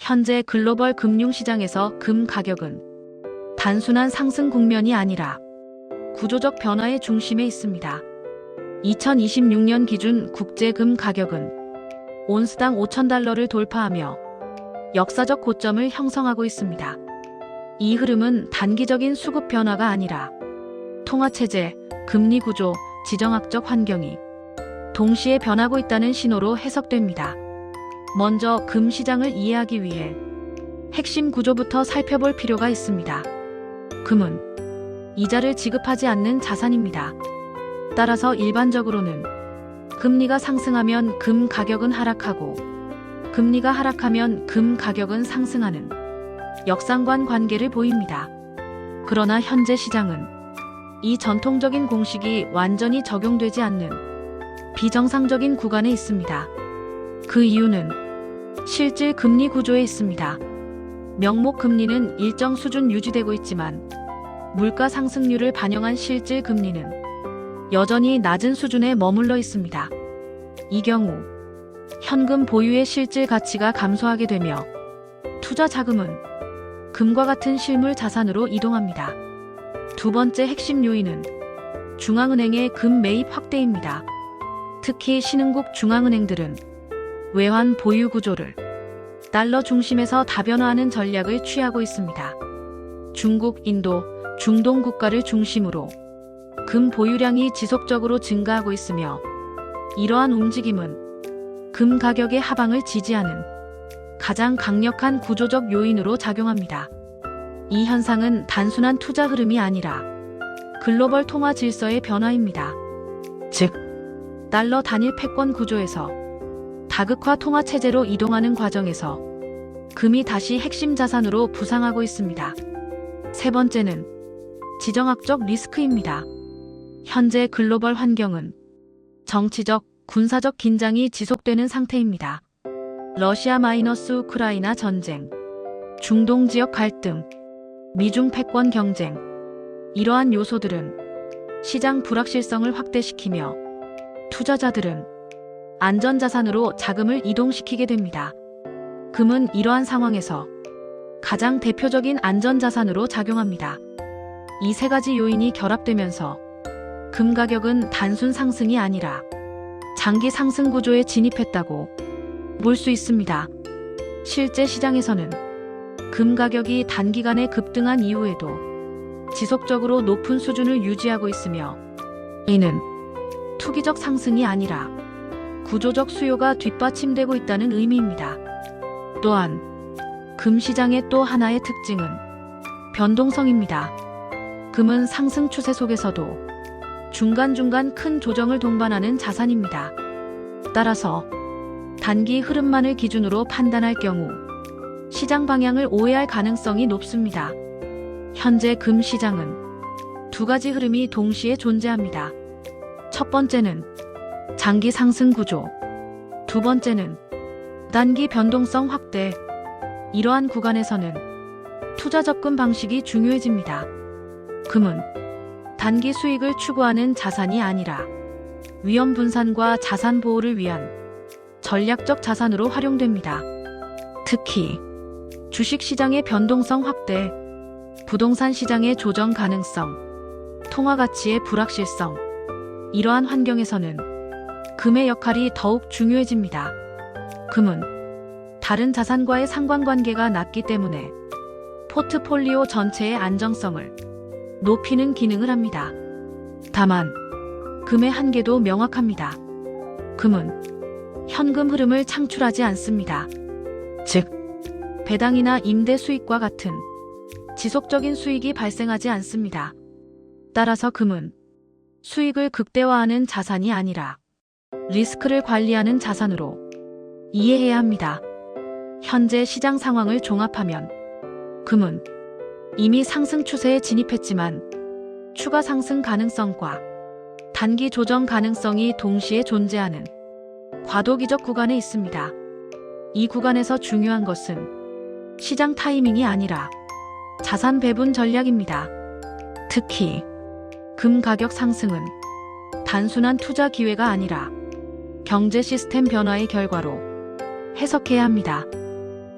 현재 글로벌 금융시장에서 금 가격은 단순한 상승 국면이 아니라 구조적 변화의 중심에 있습니다. 2026년 기준 국제 금 가격은 온스당 $5,000를 돌파하며 역사적 고점을 형성하고 있습니다. 이 흐름은 단기적인 수급 변화가 아니라 통화체제, 금리 구조, 지정학적 환경이 동시에 변하고 있다는 신호로 해석됩니다. 먼저 금 시장을 이해하기 위해 핵심 구조부터 살펴볼 필요가 있습니다. 금은 이자를 지급하지 않는 자산입니다. 따라서 일반적으로는 금리가 상승하면 금 가격은 하락하고 금리가 하락하면 금 가격은 상승하는 역상관 관계를 보입니다. 그러나 현재 시장은 이 전통적인 공식이 완전히 적용되지 않는 비정상적인 구간에 있습니다. 그 이유는 실질 금리 구조에 있습니다. 명목 금리는 일정 수준 유지되고 있지만 물가 상승률을 반영한 실질 금리는 여전히 낮은 수준에 머물러 있습니다. 이 경우 현금 보유의 실질 가치가 감소하게 되며 투자 자금은 금과 같은 실물 자산으로 이동합니다. 두 번째 핵심 요인은 중앙은행의 금 매입 확대입니다. 특히 신흥국 중앙은행들은 외환 보유 구조를 달러 중심에서 다변화하는 전략을 취하고 있습니다. 중국, 인도, 중동 국가를 중심으로 금 보유량이 지속적으로 증가하고 있으며 이러한 움직임은 금 가격의 하방을 지지하는 가장 강력한 구조적 요인으로 작용합니다. 이 현상은 단순한 투자 흐름이 아니라 글로벌 통화 질서의 변화입니다. 즉, 달러 단일 패권 구조에서 다극화 통화 체제로 이동하는 과정에서 금이 다시 핵심 자산으로 부상하고 있습니다. 세 번째는 지정학적 리스크입니다. 현재 글로벌 환경은 정치적, 군사적 긴장이 지속되는 상태입니다. 러시아 마이너스 우크라이나 전쟁, 중동 지역 갈등, 미중 패권 경쟁, 이러한 요소들은 시장 불확실성을 확대시키며 투자자들은 안전자산으로 자금을 이동시키게 됩니다. 금은 이러한 상황에서 가장 대표적인 안전자산으로 작용합니다. 이 세 가지 요인이 결합되면서 금 가격은 단순 상승이 아니라 장기 상승 구조에 진입했다고 볼 수 있습니다. 실제 시장에서는 금 가격이 단기간에 급등한 이후에도 지속적으로 높은 수준을 유지하고 있으며 이는 투기적 상승이 아니라 구조적 수요가 뒷받침되고 있다는 의미입니다. 또한 금 시장의 또 하나의 특징은 변동성입니다. 금은 상승 추세 속에서도 중간중간 큰 조정을 동반하는 자산입니다. 따라서 단기 흐름만을 기준으로 판단할 경우 시장 방향을 오해할 가능성이 높습니다. 현재 금 시장은 두 가지 흐름이 동시에 존재합니다. 첫 번째는 장기 상승 구조, 두 번째는 단기 변동성 확대. 이러한 구간에서는 투자 접근 방식이 중요해집니다. 금은 단기 수익을 추구하는 자산이 아니라 위험 분산과 자산 보호를 위한 전략적 자산으로 활용됩니다. 특히 주식시장의 변동성 확대, 부동산 시장의 조정 가능성, 통화 가치의 불확실성, 이러한 환경에서는 금의 역할이 더욱 중요해집니다. 금은 다른 자산과의 상관관계가 낮기 때문에 포트폴리오 전체의 안정성을 높이는 기능을 합니다. 다만 금의 한계도 명확합니다. 금은 현금 흐름을 창출하지 않습니다. 즉, 배당이나 임대 수익과 같은 지속적인 수익이 발생하지 않습니다. 따라서 금은 수익을 극대화하는 자산이 아니라 리스크를 관리하는 자산으로 이해해야 합니다. 현재 시장 상황을 종합하면 금은 이미 상승 추세에 진입했지만 추가 상승 가능성과 단기 조정 가능성이 동시에 존재하는 과도기적 구간에 있습니다. 이 구간에서 중요한 것은 시장 타이밍이 아니라 자산 배분 전략입니다. 특히 금 가격 상승은 단순한 투자 기회가 아니라 경제 시스템 변화의 결과로 해석해야 합니다.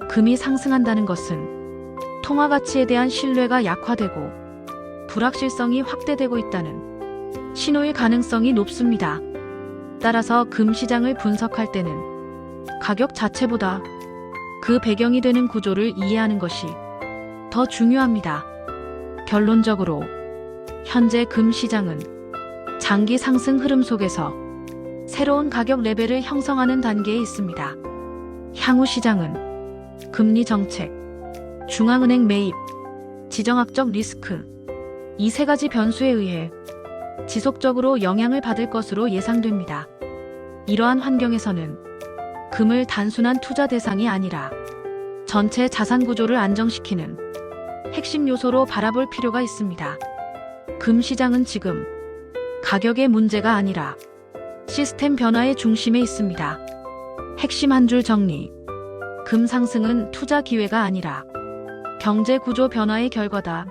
금이 상승한다는 것은 통화 가치에 대한 신뢰가 약화되고 불확실성이 확대되고 있다는 신호일 가능성이 높습니다. 따라서 금 시장을 분석할 때는 가격 자체보다 그 배경이 되는 구조를 이해하는 것이 더 중요합니다. 결론적으로 현재 금 시장은 장기 상승 흐름 속에서 새로운 가격 레벨을 형성하는 단계에 있습니다. 향후 시장은 금리 정책, 중앙은행 매입, 지정학적 리스크, 이 세 가지 변수에 의해 지속적으로 영향을 받을 것으로 예상됩니다. 이러한 환경에서는 금을 단순한 투자 대상이 아니라 전체 자산 구조를 안정시키는 핵심 요소로 바라볼 필요가 있습니다. 금 시장은 지금 가격의 문제가 아니라 시스템 변화의 중심에 있습니다. 핵심 한 줄 정리. 금 상승은 투자 기회가 아니라 경제 구조 변화의 결과다.